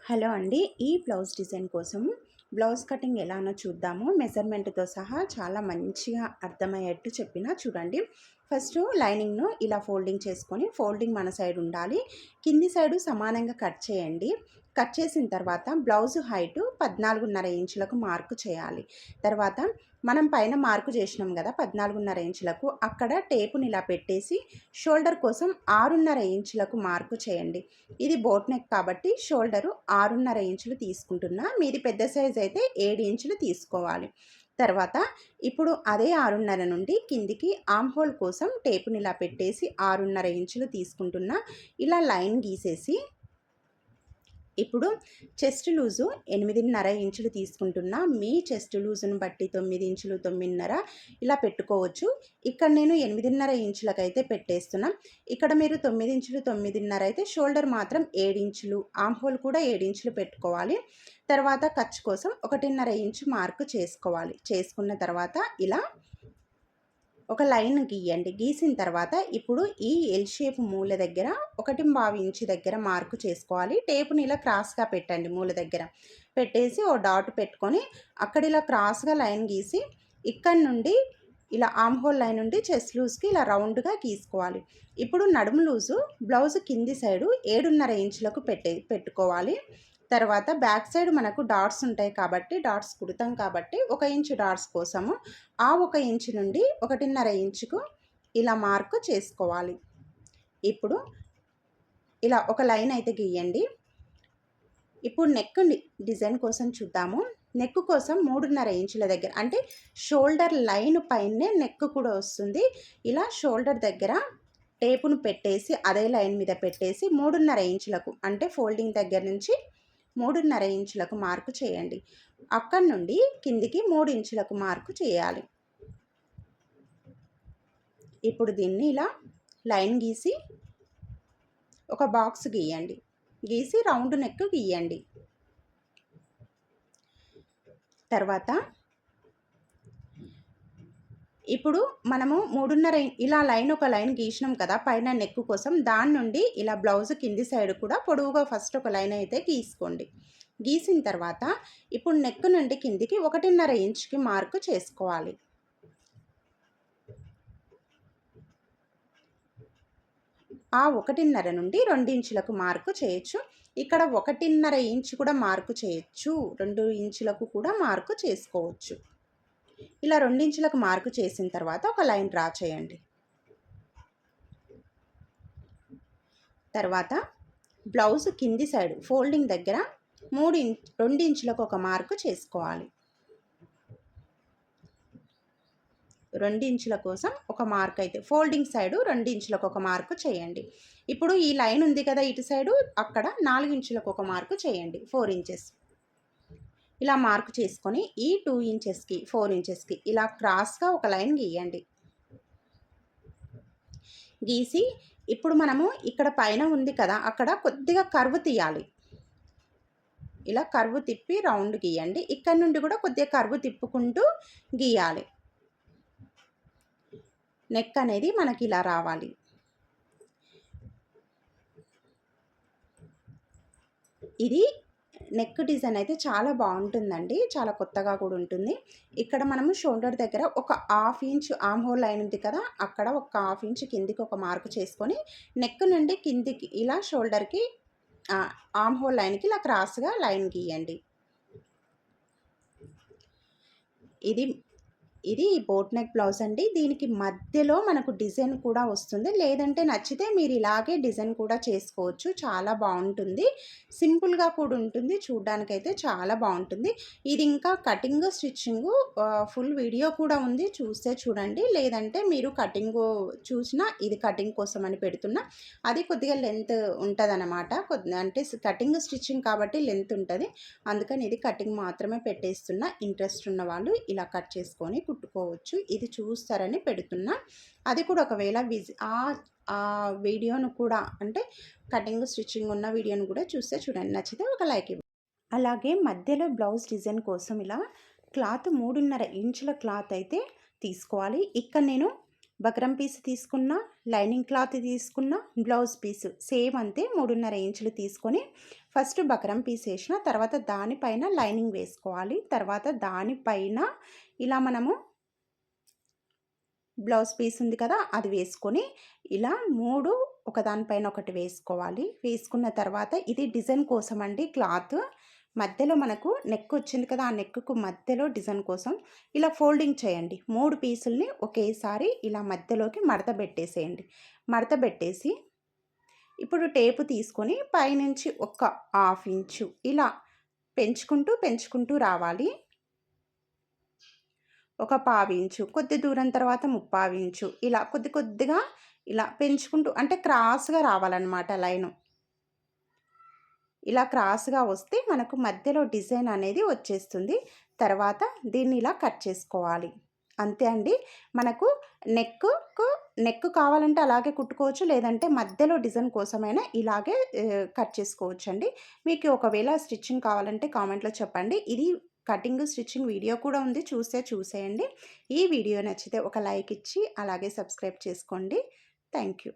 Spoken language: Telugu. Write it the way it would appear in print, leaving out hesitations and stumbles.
హలో అండి. ఈ బ్లౌజ్ డిజైన్ కోసం బ్లౌజ్ కటింగ్ ఎలానో చూద్దాము. మెజర్మెంట్‌తో సహా చాలా మంచిగా అర్థమయ్యేట్టు చెప్పినా చూడండి. ఫస్ట్ లైనింగ్‌ను ఇలా ఫోల్డింగ్ చేసుకొని, ఫోల్డింగ్ మన సైడ్ ఉండాలి. కింది సైడు సమానంగా కట్ చేయండి. కట్ చేసిన తర్వాత బ్లౌజ్ హైటు 14.5 ఇంచులకు మార్కు చేయాలి. తర్వాత మనం పైన మార్కు చేసినాం కదా 14.5 ఇంచులకు, అక్కడ టేపుని ఇలా పెట్టేసి షోల్డర్ కోసం 6.5 ఇంచులకు మార్కు చేయండి. ఇది బోట్ నెక్ కాబట్టి షోల్డరు 6.5 ఇంచులు తీసుకుంటున్నా. మీది పెద్ద సైజ్ అయితే 7 ఇంచులు తీసుకోవాలి. తర్వాత ఇప్పుడు అదే 6.5 నుండి కిందికి ఆర్మ్ హోల్ కోసం టేపుని ఇలా పెట్టేసి 6.5 ఇంచులు తీసుకుంటున్నా. ఇలా లైన్ గీసేసి ఇప్పుడు చెస్ట్ లూజు 8.5 ఇంచులు తీసుకుంటున్నా. మీ చెస్ట్ లూజును బట్టి 9 ఇంచులు, 9.5 ఇలా పెట్టుకోవచ్చు. ఇక్కడ నేను 8.5 ఇంచులకైతే పెట్టేస్తున్నా. ఇక్కడ మీరు 9 ఇంచులు, 9.5 అయితే షోల్డర్ మాత్రం 7 ఇంచులు, ఆర్మ్ హోల్ కూడా 7 ఇంచులు పెట్టుకోవాలి. తర్వాత ఖర్చు కోసం 1.5 ఇంచు మార్కు చేసుకోవాలి. చేసుకున్న తర్వాత ఇలా ఒక లైన్ గీయండి. గీసిన తర్వాత ఇప్పుడు ఈ ఎల్ షేప్ మూల దగ్గర 1.25 ఇంచు దగ్గర మార్కు చేసుకోవాలి. టేపుని ఇలా క్రాస్గా పెట్టండి. మూల దగ్గర పెట్టేసి ఓ డాట్ పెట్టుకొని అక్కడ ఇలా క్రాస్గా లైన్ గీసి ఇక్కడ నుండి ఇలా ఆర్మ్ హోల్ లైన్ నుండి చెస్ట్ లూజ్కి ఇలా రౌండ్గా గీసుకోవాలి. ఇప్పుడు నడుము లూజు బ్లౌజ్ కింది సైడు 7.5 ఇంచులకు పెట్టుకోవాలి. తర్వాత బ్యాక్ సైడ్ మనకు డాట్స్ ఉంటాయి కాబట్టి, డాట్స్ కుడతాం కాబట్టి 1 ఇంచు డాట్స్ కోసము ఆ 1 ఇంచు నుండి 1.5 ఇంచుకు ఇలా మార్కు చేసుకోవాలి. ఇప్పుడు ఇలా ఒక లైన్ అయితే గీయండి. ఇప్పుడు నెక్ డిజైన్ కోసం చూద్దాము. నెక్ కోసం 3.5 ఇంచుల దగ్గర అంటే షోల్డర్ లైన్ పైనే నెక్ కూడా వస్తుంది. ఇలా షోల్డర్ దగ్గర టేపును పెట్టేసి అదే లైన్ మీద పెట్టేసి 3.5 ఇంచులకు అంటే ఫోల్డింగ్ దగ్గర నుంచి 3.5 ఇంచులకు మార్కు చేయండి. అక్కడి నుండి కిందికి 3 ఇంచులకు మార్కు చేయాలి. ఇప్పుడు దీన్ని ఇలా లైన్ గీసి ఒక బాక్స్ గీయండి. గీసి రౌండ్ నెక్ గీయండి. తర్వాత ఇప్పుడు మనము 3.5 ఇలా ఒక లైన్ గీసినాం కదా పైన నెక్ కోసం, దాని నుండి ఇలా బ్లౌజ్ కింది సైడ్ కూడా పొడవుగా ఫస్ట్ ఒక లైన్ అయితే గీసుకోండి. గీసిన తర్వాత ఇప్పుడు నెక్ నుండి కిందికి 1.5 ఇంచుకి మార్కు చేసుకోవాలి. ఆ 1.5 నుండి 2 ఇంచులకు మార్కు చేయొచ్చు. ఇక్కడ 1.5 ఇంచు కూడా మార్కు చేయొచ్చు. 2 ఇంచులకు కూడా మార్కు చేసుకోవచ్చు. ఇలా 2 ఇంచులకు మార్కు చేసిన తర్వాత ఒక లైన్ డ్రా చేయండి. తర్వాత బ్లౌజ్ కింది సైడ్ ఫోల్డింగ్ దగ్గర 2 ఇంచులకు ఒక మార్కు చేసుకోవాలి. 2 ఇంచుల కోసం ఒక మార్క్ అయితే ఫోల్డింగ్ సైడు 2 ఇంచులకు ఒక మార్కు చేయండి. ఇప్పుడు ఈ లైన్ ఉంది కదా ఇటు సైడు, అక్కడ 4 ఇంచులకు ఒక మార్కు చేయండి. 4 ఇంచెస్ ఇలా మార్కు చేసుకొని ఈ 2 ఇంచెస్కి 4 ఇంచెస్కి ఇలా క్రాస్గా ఒక లైన్ గీయండి. గీసి ఇప్పుడు మనము ఇక్కడ పైన ఉంది కదా అక్కడ కొద్దిగా కర్వ్ తీయాలి. ఇలా కర్వ్ తిప్పి రౌండ్ గీయండి. ఇక్కడ నుండి కూడా కొద్దిగా కర్వ్ తిప్పుకుంటూ గీయాలి. నెక్ అనేది మనకి ఇలా రావాలి. ఇది నెక్ డిజైన్ అయితే చాలా బాగుంటుందండి. చాలా కొత్తగా కూడా ఉంటుంది. ఇక్కడ మనము షోల్డర్ దగ్గర ఒక 1/2 ఇంచ్ ఆర్మ్ హోల్ లైన్ ఉంది కదా, అక్కడ ఒక 1/2 ఇంచ్ కిందికి ఒక మార్కు చేసుకొని నెక్ నుండి కిందికి ఇలా షోల్డర్కి ఆర్మ్ హోల్ లైన్కి ఇలా క్రాస్గా లైన్ గీయండి. ఇది బోట్ నెక్ బ్లౌజ్ అండి. దీనికి మధ్యలో మనకు డిజైన్ కూడా వస్తుంది. లేదంటే నచ్చితే మీరు ఇలాగే డిజైన్ కూడా చేసుకోవచ్చు. చాలా బాగుంటుంది. సింపుల్గా కూడా ఉంటుంది. చూడ్డానికైతే చాలా బాగుంటుంది. ఇది ఇంకా కటింగ్ స్టిచ్చింగు ఫుల్ వీడియో కూడా ఉంది. చూస్తే చూడండి. లేదంటే మీరు కటింగ్ చూసినా ఇది కటింగ్ కోసం అని పెడుతున్నా. అది కొద్దిగా లెంత్ ఉంటుంది అన్నమాట. అంటే కటింగ్ స్టిచ్చింగ్ కాబట్టి లెంత్ ఉంటుంది. అందుకని ఇది కటింగ్ మాత్రమే పెట్టేస్తున్నా. ఇంట్రెస్ట్ ఉన్న వాళ్ళు ఇలా కట్ చేసుకొని కుట్టుకోవచ్చు. ఇది చూస్తారని పెడుతున్నా. అది కూడా ఒకవేళ ఆ వీడియోను కూడా అంటే కటింగ్ స్టిచ్చింగ్ ఉన్న వీడియోను కూడా చూస్తే చూడండి. నచ్చితే ఒక లైక్ ఇవ్వండి. అలాగే మధ్యలో బ్లౌజ్ డిజైన్ కోసం ఇలా క్లాత్ 3.5 ఇంచుల క్లాత్ అయితే తీసుకోవాలి. ఇక్కడ నేను బక్రం పీస్ తీసుకున్న, లైనింగ్ క్లాత్ తీసుకున్న, బ్లౌజ్ పీస్ సేమ్ అంతే 3.5 ఇంచులు తీసుకొని ఫస్ట్ బకరం పీస్ వేసిన తర్వాత దానిపైన లైనింగ్ వేసుకోవాలి. తర్వాత దానిపైన ఇలా మనము బ్లౌజ్ పీస్ ఉంది కదా, అది వేసుకొని ఇలా 3 ఒకదానిపైన ఒకటి వేసుకోవాలి. వేసుకున్న తర్వాత ఇది డిజైన్ కోసం అండి. క్లాత్ మధ్యలో మనకు నెక్ వచ్చింది కదా, ఆ నెక్కు మధ్యలో డిజైన్ కోసం ఇలా ఫోల్డింగ్ చేయండి. 3 పీసుల్ని ఒకేసారి ఇలా మధ్యలోకి మడత పెట్టేసేయండి. మడత పెట్టేసి ఇప్పుడు టేపు తీసుకొని పైనుంచి ఒక హాఫ్ ఇంచు ఇలా పెంచుకుంటూ రావాలి. ఒక పావించు, కొద్ది దూరం తర్వాత ముప్పావించు, ఇలా కొద్దిగా ఇలా పెంచుకుంటూ, అంటే క్రాస్గా రావాలన్నమాట లైను. ఇలా క్రాస్గా వస్తే మనకు మధ్యలో డిజైన్ అనేది వచ్చేస్తుంది. తర్వాత దీన్ని ఇలా కట్ చేసుకోవాలి. అంతే అండి. మనకు నెక్ కావాలంటే అలాగే కుట్టుకోవచ్చు, లేదంటే మధ్యలో డిజైన్ కోసమైనా ఇలాగే కట్ చేసుకోవచ్చండి. మీకు ఒకవేళ స్టిచ్చింగ్ కావాలంటే కామెంట్లో చెప్పండి. ఇది కటింగ్ స్టిచ్చింగ్ వీడియో కూడా ఉంది, చూసేయండి. ఈ వీడియో నచ్చితే ఒక లైక్ ఇచ్చి అలాగే సబ్స్క్రైబ్ చేసుకోండి. Thank you.